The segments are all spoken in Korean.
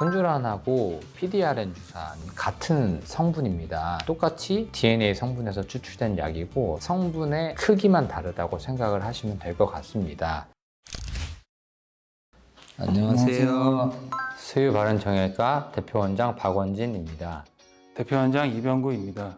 콘주란하고 PDRN 주사는 같은 성분입니다. 똑같이 DNA 성분에서 추출된 약이고 성분의 크기만 다르다고 생각을 하시면 될 것 같습니다. 안녕하세요. 수유바른정형외과 대표원장 박원진입니다. 대표원장 이병구입니다.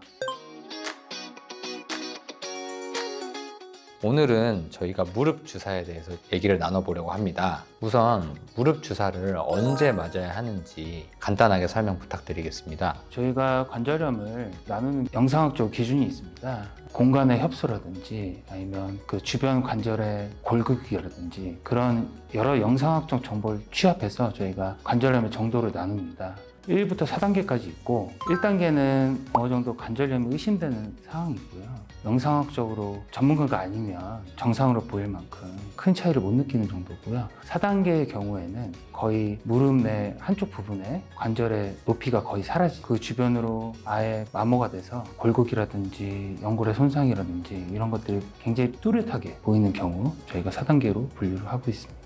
오늘은 저희가 무릎 주사에 대해서 얘기를 나눠보려고 합니다. 우선 무릎 주사를 언제 맞아야 하는지 간단하게 설명 부탁드리겠습니다. 저희가 관절염을 나누는 영상학적 기준이 있습니다. 공간의 협소라든지 아니면 그 주변 관절의 골격이라든지 그런 여러 영상학적 정보를 취합해서 저희가 관절염의 정도를 나눕니다. 1부터 4단계까지 있고 1단계는 어느 정도 관절염이 의심되는 상황이고요. 영상학적으로 전문가가 아니면 정상으로 보일 만큼 큰 차이를 못 느끼는 정도고요. 4단계의 경우에는 거의 무릎 내 한쪽 부분에 관절의 높이가 거의 사라지고 그 주변으로 아예 마모가 돼서 골격이라든지 연골의 손상이라든지 이런 것들이 굉장히 뚜렷하게 보이는 경우 저희가 4단계로 분류를 하고 있습니다.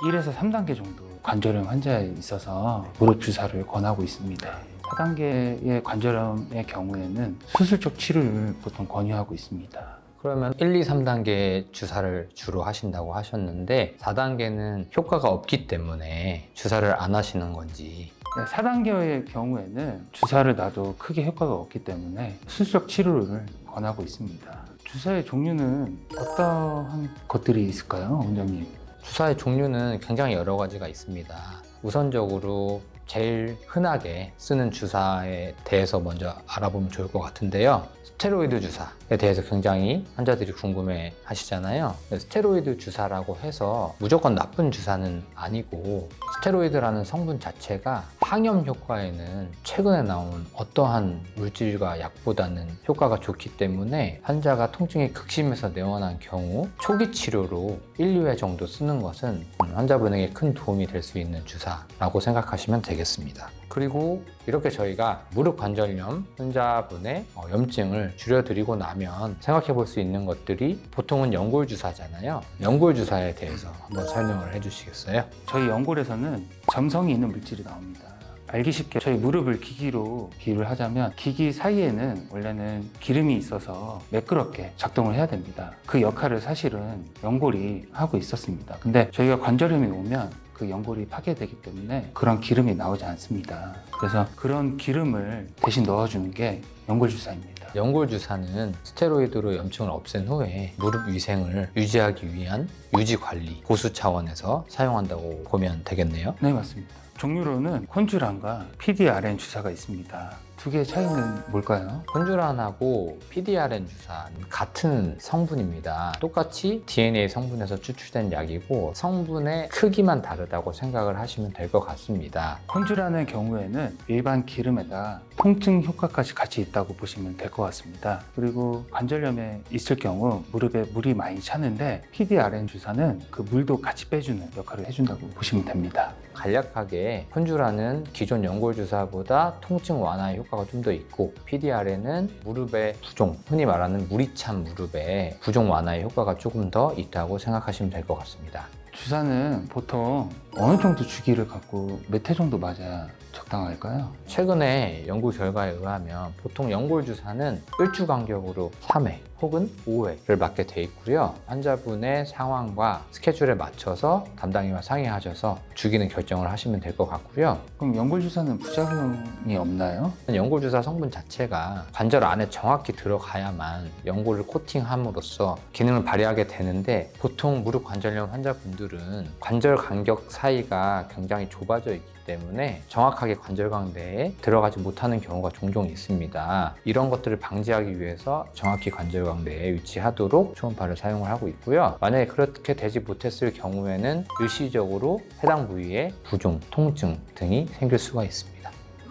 1에서 3단계 정도 관절염 환자에 있어서 무릎 주사를 권하고 있습니다. 4단계의 관절염의 경우에는 수술적 치료를 보통 권유하고 있습니다. 그러면 1, 2, 3단계 주사를 주로 하신다고 하셨는데 4단계는 효과가 없기 때문에 주사를 안 하시는 건지. 4단계의 경우에는 주사를 놔도 크게 효과가 없기 때문에 수술적 치료를 권하고 있습니다. 주사의 종류는 어떠한 것들이 있을까요, 원장님? 주사의 종류는 굉장히 여러 가지가 있습니다. 우선적으로 제일 흔하게 쓰는 주사에 대해서 먼저 알아보면 좋을 것 같은데요. 스테로이드 주사에 대해서 굉장히 환자들이 궁금해 하시잖아요. 스테로이드 주사라고 해서 무조건 나쁜 주사는 아니고 스테로이드라는 성분 자체가 항염 효과에는 최근에 나온 어떠한 물질과 약보다는 효과가 좋기 때문에 환자가 통증이 극심해서 내원한 경우 초기 치료로 1, 2회 정도 쓰는 것은 환자분에게 큰 도움이 될 수 있는 주사라고 생각하시면 되겠습니다. 그리고 이렇게 저희가 무릎 관절염 환자분의 염증을 줄여드리고 나면 생각해 볼 수 있는 것들이 보통은 연골 주사잖아요. 연골 주사에 대해서 한번 설명을 해 주시겠어요? 저희 연골에서는 점성이 있는 물질이 나옵니다. 알기 쉽게 저희 무릎을 기기로 비유를 하자면 기기 사이에는 원래는 기름이 있어서 매끄럽게 작동을 해야 됩니다. 그 역할을 사실은 연골이 하고 있었습니다. 근데 저희가 관절염이 오면 그 연골이 파괴되기 때문에 그런 기름이 나오지 않습니다. 그래서 그런 기름을 대신 넣어주는 게 연골 주사입니다. 연골 주사는 스테로이드로 염증을 없앤 후에 무릎 위생을 유지하기 위한 유지 관리, 보수 차원에서 사용한다고 보면 되겠네요. 네, 맞습니다. 종류로는 콘주란과 PDRN 주사가 있습니다. 두 개의 차이는 뭘까요? 콘주란하고 PDRN 주사는 같은 성분입니다. 똑같이 DNA 성분에서 추출된 약이고 성분의 크기만 다르다고 생각을 하시면 될 것 같습니다. 콘주란의 경우에는 일반 기름에다 통증 효과까지 같이 있다고 보시면 될 것 같습니다. 그리고 관절염에 있을 경우 무릎에 물이 많이 차는데 PDRN 주사는 그 물도 같이 빼주는 역할을 해준다고 보시면 됩니다. 간략하게 콘주란은 기존 연골 주사보다 통증 완화의 효과가 좀 더 있고 PDRN은 무릎의 부종, 흔히 말하는 물이 찬 무릎의 부종 완화의 효과가 조금 더 있다고 생각하시면 될 것 같습니다. 주사는 보통 어느 정도 주기를 갖고 몇 회 정도 맞아야 적당할까요? 최근에 연구 결과에 의하면 보통 연골 주사는 일주 간격으로 3회 혹은 5회를 맞게 돼 있고요. 환자분의 상황과 스케줄에 맞춰서 담당이와 상의하셔서 주기는 결정을 하시면 될 것 같고요. 그럼 연골 주사는 부작용이 없나요? 연골 주사 성분 자체가 관절 안에 정확히 들어가야만 연골을 코팅함으로써 기능을 발휘하게 되는데 보통 무릎 관절염 환자분들은 관절 간격 사이가 굉장히 좁아져 있기 때문에 정확하게 관절강 내에 들어가지 못하는 경우가 종종 있습니다. 이런 것들을 방지하기 위해서 정확히 관절강 내에 위치하도록 초음파를 사용을 하고 있고요. 만약에 그렇게 되지 못했을 경우에는 일시적으로 해당 부위에 부종, 통증 등이 생길 수가 있습니다.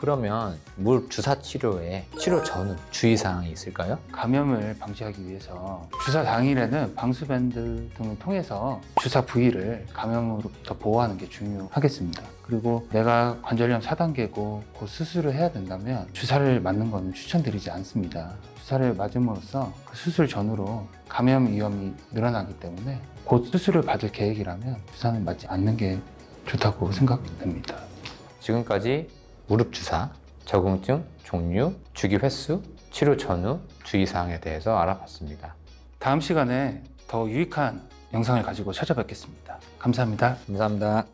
그러면 무릎 주사 치료에 치료 전후 주의사항이 있을까요? 감염을 방지하기 위해서 주사 당일에는 방수밴드 등을 통해서 주사 부위를 감염으로부터 보호하는 게 중요하겠습니다. 그리고 내가 관절염 4단계고 곧 수술을 해야 된다면 주사를 맞는 것은 추천드리지 않습니다. 주사를 맞음으로써 그 수술 전후로 감염 위험이 늘어나기 때문에 곧 수술을 받을 계획이라면 주사는 맞지 않는 게 좋다고 생각됩니다. 지금까지 무릎 주사, 적응증, 종류, 주기 횟수, 치료 전후, 주의사항에 대해서 알아봤습니다. 다음 시간에 더 유익한 영상을 가지고 찾아뵙겠습니다. 감사합니다. 감사합니다.